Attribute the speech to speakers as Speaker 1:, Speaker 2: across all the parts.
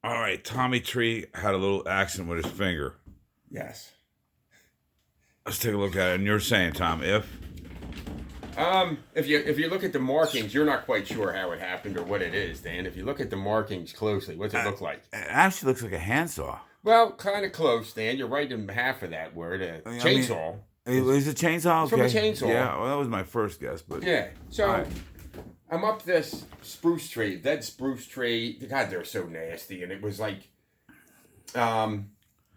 Speaker 1: All right, Tommy Tree had a little accident with his finger.
Speaker 2: Yes.
Speaker 1: Let's take a look at it. And you're saying, Tom, if
Speaker 2: If you look at the markings, you're not quite sure how it happened or what it is, Dan. If you look at the markings closely, what's it look like?
Speaker 1: it actually looks like a handsaw.
Speaker 2: Well, kind of close, Dan. You're right in half of that word.
Speaker 1: I mean,
Speaker 2: Chainsaw.
Speaker 1: is it chainsaw?
Speaker 2: It's from a
Speaker 1: Okay.
Speaker 2: chainsaw.
Speaker 1: Yeah, well, that was my first guess, but
Speaker 2: Yeah. So
Speaker 1: All right.
Speaker 2: I'm up this spruce tree, dead spruce tree. God, they're so nasty, and it was like, and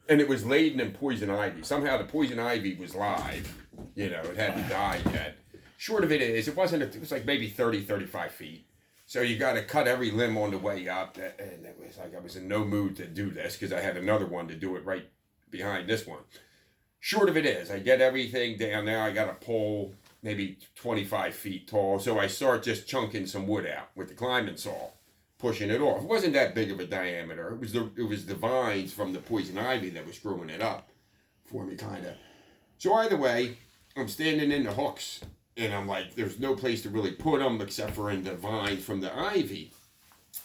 Speaker 2: it was laden in poison ivy. Somehow the poison ivy was live. You know, it hadn't died yet. Short of it is, it wasn't. It was like maybe 30, 35 feet. So you got to cut every limb on the way up, and it was like I was in no mood to do this because I had another one to do it right behind this one. Short of it is, I get everything down there. I got a pole maybe 25 feet tall, so I start just chunking some wood out with the climbing saw, pushing it off. It wasn't that big of a diameter. It was the vines from the poison ivy that was screwing it up for me, kind of. So either way, I'm standing in the hooks, and I'm like, there's no place to really put them except for in the vines from the ivy.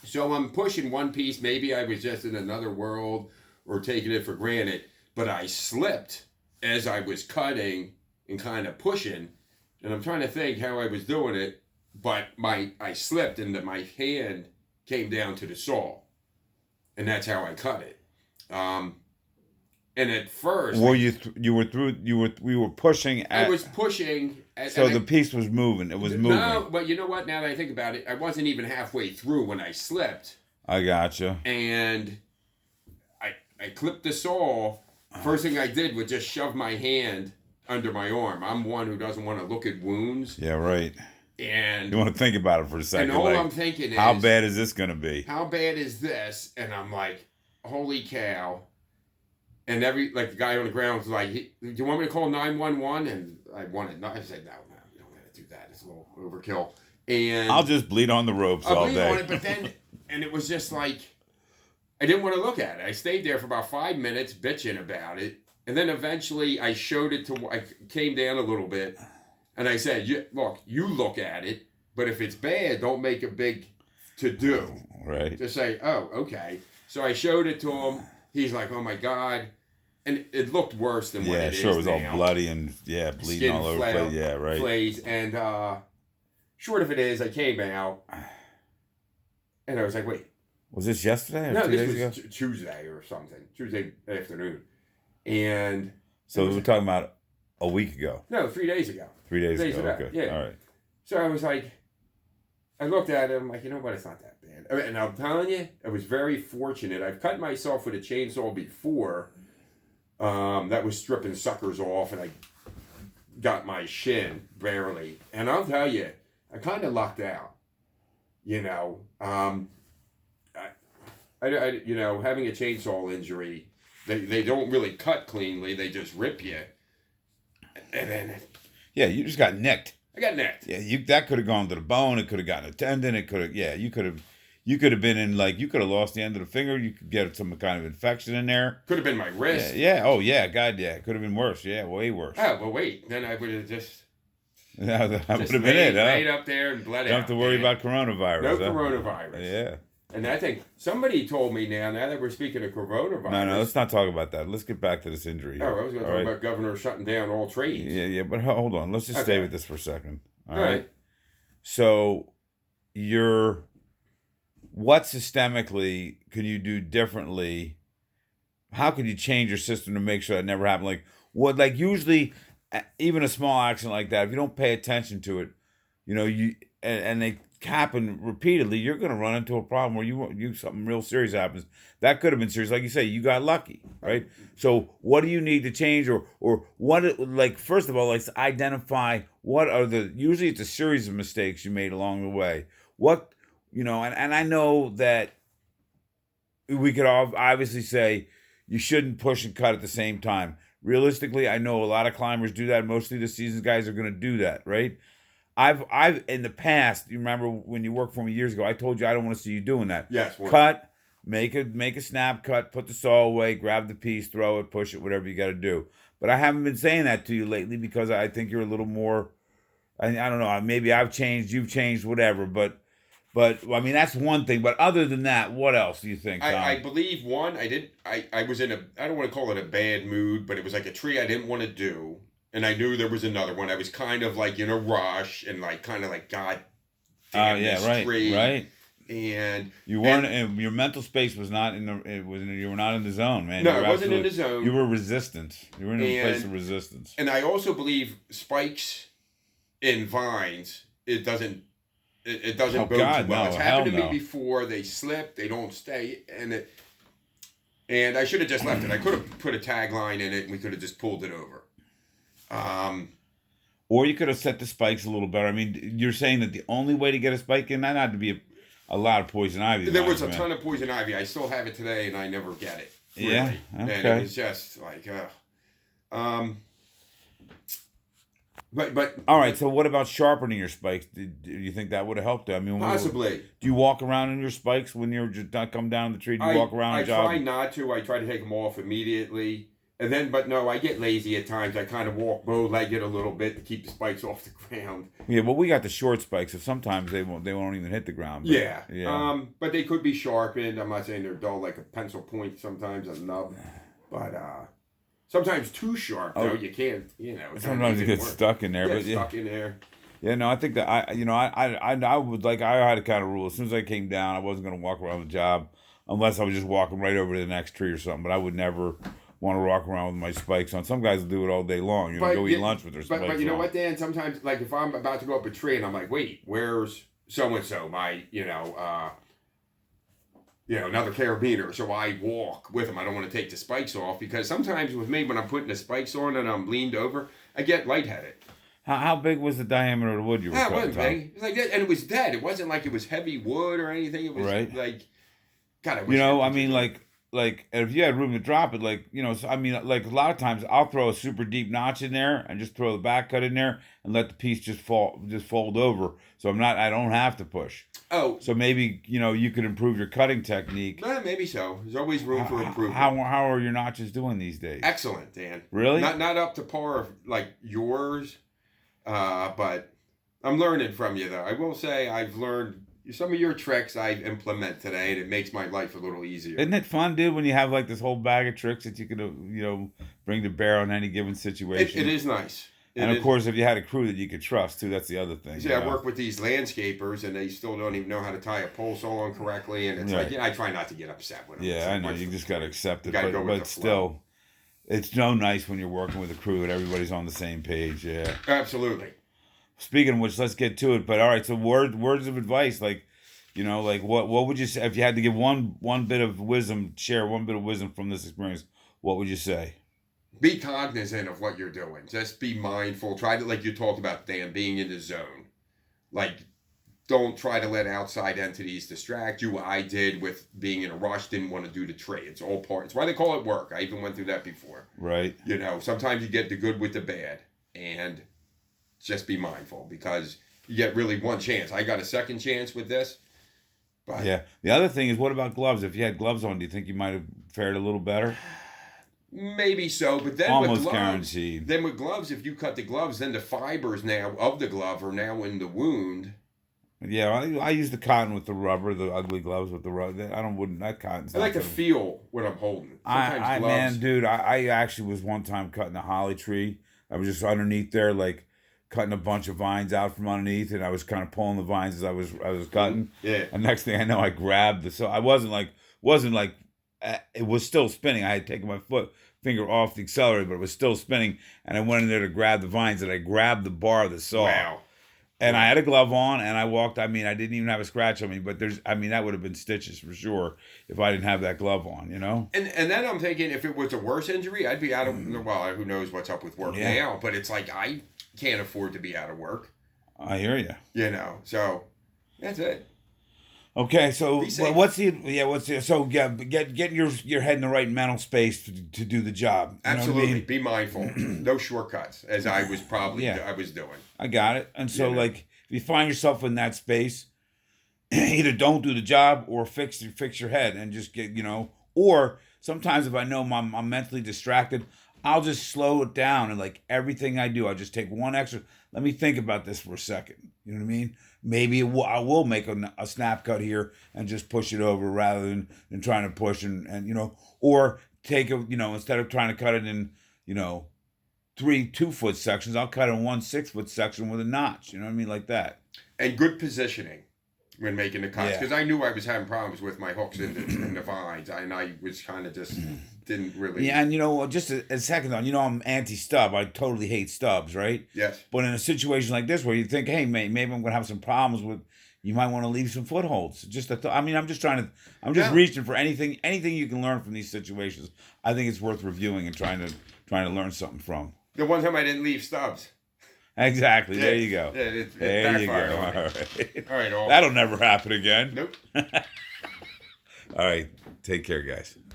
Speaker 2: So I'm pushing one piece. Maybe I was just in another world or taking it for granted, but I slipped as I was cutting and kind of pushing, and I'm trying to think how I was doing it, but I slipped and my hand came down to the saw, and that's how I cut it. And at first,
Speaker 1: we were pushing at.
Speaker 2: I was pushing.
Speaker 1: So the piece was moving. It was moving.
Speaker 2: No, but you know what? Now that I think about it, I wasn't even halfway through when I slipped.
Speaker 1: I gotcha.
Speaker 2: And I clipped the saw. First thing I did was just shove my hand under my arm. I'm one who doesn't want to look at wounds.
Speaker 1: Yeah, right.
Speaker 2: And
Speaker 1: you want to think about it for a second.
Speaker 2: And all
Speaker 1: like,
Speaker 2: I'm thinking is,
Speaker 1: how bad is this going to be?
Speaker 2: How bad is this? And I'm like, holy cow. And the guy on the ground was like, do you want me to call 911? And I said, no, we don't want to do that. It's a little overkill. And
Speaker 1: I'll just bleed on the ropes all day.
Speaker 2: On it, but then, and it was just like, I didn't want to look at it. I stayed there for about 5 minutes bitching about it. And then eventually I came down a little bit and I said, look, you look at it, but if it's bad, don't make a big to-do.
Speaker 1: Right.
Speaker 2: Just say, oh, okay. So I showed it to him. He's like, oh my God. And it looked worse than what it is.
Speaker 1: Yeah, sure. It was
Speaker 2: now.
Speaker 1: all bloody and, bleeding
Speaker 2: Skin
Speaker 1: all over the place. Yeah, right.
Speaker 2: Flays. And short of it is, I came out and I was like, wait.
Speaker 1: Was this yesterday or
Speaker 2: no,
Speaker 1: 2 days ago?
Speaker 2: Tuesday or something. Tuesday afternoon. And
Speaker 1: so we're talking about a week ago.
Speaker 2: No, 3 days ago.
Speaker 1: 3 days ago.
Speaker 2: Okay. Yeah.
Speaker 1: All right.
Speaker 2: So I was like, I looked at it. I'm like, you know what? It's not that bad. And I'm telling you, I was very fortunate. I've cut myself with a chainsaw before. That was stripping suckers off, and I got my shin barely. And I'll tell you, I kind of lucked out. You know, having a chainsaw injury, they don't really cut cleanly. They just rip you. And then...
Speaker 1: Yeah, you just got nicked.
Speaker 2: I got nicked.
Speaker 1: Yeah, that could have gone to the bone. It could have gotten a tendon. It could have... Yeah, you could have been in, you could have lost the end of the finger. You could get some kind of infection in there.
Speaker 2: Could have been my wrist.
Speaker 1: Yeah. Oh, yeah. God, yeah. It could have been worse. Yeah, way worse.
Speaker 2: Oh, well, wait. Then I would have just...
Speaker 1: that would have been it, huh?
Speaker 2: Laid up there and bled out.
Speaker 1: Don't have to worry about coronavirus.
Speaker 2: No
Speaker 1: huh?
Speaker 2: coronavirus.
Speaker 1: Yeah.
Speaker 2: And I think somebody told me now that we're speaking of coronavirus.
Speaker 1: No, let's not talk about that. Let's get back to this injury here.
Speaker 2: Oh, I was going to talk about governor shutting down all trades.
Speaker 1: Yeah, but hold on. Let's just stay with this for a second. All right.
Speaker 2: So,
Speaker 1: what systemically can you do differently? How can you change your system to make sure that never happens? Usually, even a small accident like that, if you don't pay attention to it, and they happen repeatedly, you're going to run into a problem where something real serious happens. That could have been serious. Like you say, you got lucky, right? So what do you need to change or what, first of all, let's identify what are usually it's a series of mistakes you made along the way. What, and I know that we could obviously say you shouldn't push and cut at the same time. Realistically, I know a lot of climbers do that. Mostly the seasoned guys are going to do that, right? I've in the past, you remember when you worked for me years ago, I told you I don't want to see you doing that.
Speaker 2: Yes.
Speaker 1: Cut, make a snap cut, put the saw away, grab the piece, throw it, push it, whatever you got to do. But I haven't been saying that to you lately because I think you're a little more, I don't know, maybe I've changed, you've changed, whatever. But But I mean, that's one thing. But other than that, what else do you think, Tom?
Speaker 2: I believe one, I was in a, I don't want to call it a bad mood, but it was like a tree I didn't want to do. And I knew there was another one. I was kind of like in a rush and like kind of like, God damn
Speaker 1: Yeah,
Speaker 2: this
Speaker 1: right,
Speaker 2: tree.
Speaker 1: right.
Speaker 2: And
Speaker 1: You weren't. Your mental space was not in the. It was. You were not in the zone, man.
Speaker 2: No, it wasn't in the zone.
Speaker 1: You were resistance. You were in a place of resistance.
Speaker 2: And I also believe spikes in vines. It doesn't bode too well. It's happened to me before. They slip. They don't stay. And I should have just left it. I could have put a tagline in it, and we could have just pulled it over.
Speaker 1: Or you could have set the spikes a little better. I mean, you're saying that the only way to get a spike in that had to be a lot of poison ivy.
Speaker 2: There was a ton of poison ivy. I still have it today, and I never get it. Really.
Speaker 1: Yeah. Okay.
Speaker 2: And it was just like, But
Speaker 1: all right. So what about sharpening your spikes? Do you think that would have helped? I mean,
Speaker 2: possibly.
Speaker 1: Do you walk around in your spikes when you're just not come down the tree? Do you walk around?
Speaker 2: I try not to. I try to take them off immediately, and then. But no, I get lazy at times. I kind of walk bow-legged a little bit to keep the spikes off the ground.
Speaker 1: Yeah, well, we got the short spikes, so sometimes they won't even hit the ground. But,
Speaker 2: yeah. But they could be sharpened. I'm not saying they're dull like a pencil point. Sometimes a nub, but sometimes too sharp though. You can't.
Speaker 1: Sometimes it gets stuck in there.
Speaker 2: Stuck in there.
Speaker 1: Yeah, no, I think that I would like I had a kind of rule. As soon as I came down, I wasn't going to walk around the job unless I was just walking right over to the next tree or something. But I would never want to walk around with my spikes on. Some guys will do it all day long. Go eat lunch with their spikes on.
Speaker 2: But you know what, Dan? Sometimes, like if I'm about to go up a tree and I'm like, wait, where's so and so? My another carabiner. So I walk with them. I don't want to take the spikes off because sometimes with me when I'm putting the spikes on and I'm leaned over, I get lightheaded.
Speaker 1: How big was the diameter of the wood you were cutting?
Speaker 2: It wasn't big. It was like that, and it was dead. It wasn't like it was heavy wood or anything. It was like, God, I wish
Speaker 1: I mean, like if you had room to drop it, so, I mean, like a lot of times I'll throw a super deep notch in there and just throw the back cut in there and let the piece just fold over. So I don't have to push.
Speaker 2: Oh.
Speaker 1: So maybe, you could improve your cutting technique.
Speaker 2: Maybe so. There's always room for improvement.
Speaker 1: How are your notches doing these days?
Speaker 2: Excellent, Dan.
Speaker 1: Really?
Speaker 2: Not up to par like yours, but I'm learning from you though. I will say I've learned some of your tricks I implement today, and it makes my life a little easier.
Speaker 1: Isn't it fun, dude, when you have like this whole bag of tricks that you could, bring to bear on any given situation?
Speaker 2: It is nice.
Speaker 1: And of course, if you had a crew that you could trust too, that's the other thing.
Speaker 2: See, I work with these landscapers, and they still don't even know how to tie a pole saw on correctly, and it's like, I try not to get upset with them.
Speaker 1: Yeah, I know. You just got to accept it.
Speaker 2: But
Speaker 1: still, it's so nice when you're working with a crew and everybody's on the same page. Yeah.
Speaker 2: Absolutely.
Speaker 1: Speaking of which, let's get to it. But all right, so words of advice, like what would you say if you had to give one bit of wisdom, share one bit of wisdom from this experience? What would you say?
Speaker 2: Be cognizant of what you're doing. Just be mindful. Try to, like you talked about, Dan, being in the zone. Like, don't try to let outside entities distract you. I did with being in a rush, didn't want to do the trade. It's all part. It's why they call it work. I even went through that before.
Speaker 1: Right.
Speaker 2: Sometimes you get the good with the bad. And just be mindful because you get really one chance. I got a second chance with this. But
Speaker 1: yeah. The other thing is, what about gloves? If you had gloves on, do you think you might have fared a little better?
Speaker 2: Maybe so, but then
Speaker 1: almost
Speaker 2: with gloves,
Speaker 1: guaranteed.
Speaker 2: Then with gloves, if you cut the gloves, then the fibers now of the glove are now in the wound.
Speaker 1: Yeah, I use the cotton with the rubber, the ugly gloves with the rubber. That cotton's.
Speaker 2: I like to feel what I'm holding. Sometimes gloves.
Speaker 1: I actually was one time cutting a holly tree. I was just underneath there, like cutting a bunch of vines out from underneath, and I was kind of pulling the vines as I was cutting.
Speaker 2: Yeah.
Speaker 1: And next thing I know, I grabbed the. So I wasn't like. It was still spinning. I had taken my finger off the accelerator, but it was still spinning. And I went in there to grab the vines, and I grabbed the bar of the saw.
Speaker 2: Wow.
Speaker 1: And I had a glove on, and I walked. I mean, I didn't even have a scratch on me, but that would have been stitches for sure if I didn't have that glove on,
Speaker 2: And then I'm thinking, if it was a worse injury, I'd be out of. Well, who knows what's up with work now? But it's like I can't afford to be out of work.
Speaker 1: I hear you.
Speaker 2: So that's it.
Speaker 1: Okay, so getting your head in the right mental space to do the job.
Speaker 2: Absolutely,
Speaker 1: I mean?
Speaker 2: Be mindful. No shortcuts, as I was I was doing.
Speaker 1: I got it. And so, if you find yourself in that space, either don't do the job or fix your head and just get Or sometimes if I know I'm mentally distracted, I'll just slow it down and everything I do, I'll just take one extra. Let me think about this for a second. You know what I mean? maybe I will make a snap cut here and just push it over rather than trying to push and or take instead of trying to cut it in, 3 2-foot sections, I'll cut in 1 6-foot section with a notch. You know what I mean? Like that.
Speaker 2: And good positioning when making the cuts,
Speaker 1: Yeah.
Speaker 2: because I knew I was having problems with my hooks in the vines, and I was kind of just didn't really.
Speaker 1: Yeah, and just a second on, I'm anti-stub. I totally hate stubs, right?
Speaker 2: Yes.
Speaker 1: But in a situation like this where you think, hey, maybe I'm going to have some problems with, you might want to leave some footholds. Just I'm just reaching for anything you can learn from these situations. I think it's worth reviewing and trying to learn something from.
Speaker 2: The one time I didn't leave stubs.
Speaker 1: Exactly.
Speaker 2: Yeah,
Speaker 1: there you go.
Speaker 2: Yeah, it
Speaker 1: there you go.
Speaker 2: backfired on me.
Speaker 1: All right.
Speaker 2: All right, all.
Speaker 1: That'll never happen again.
Speaker 2: Nope.
Speaker 1: All right. Take care, guys.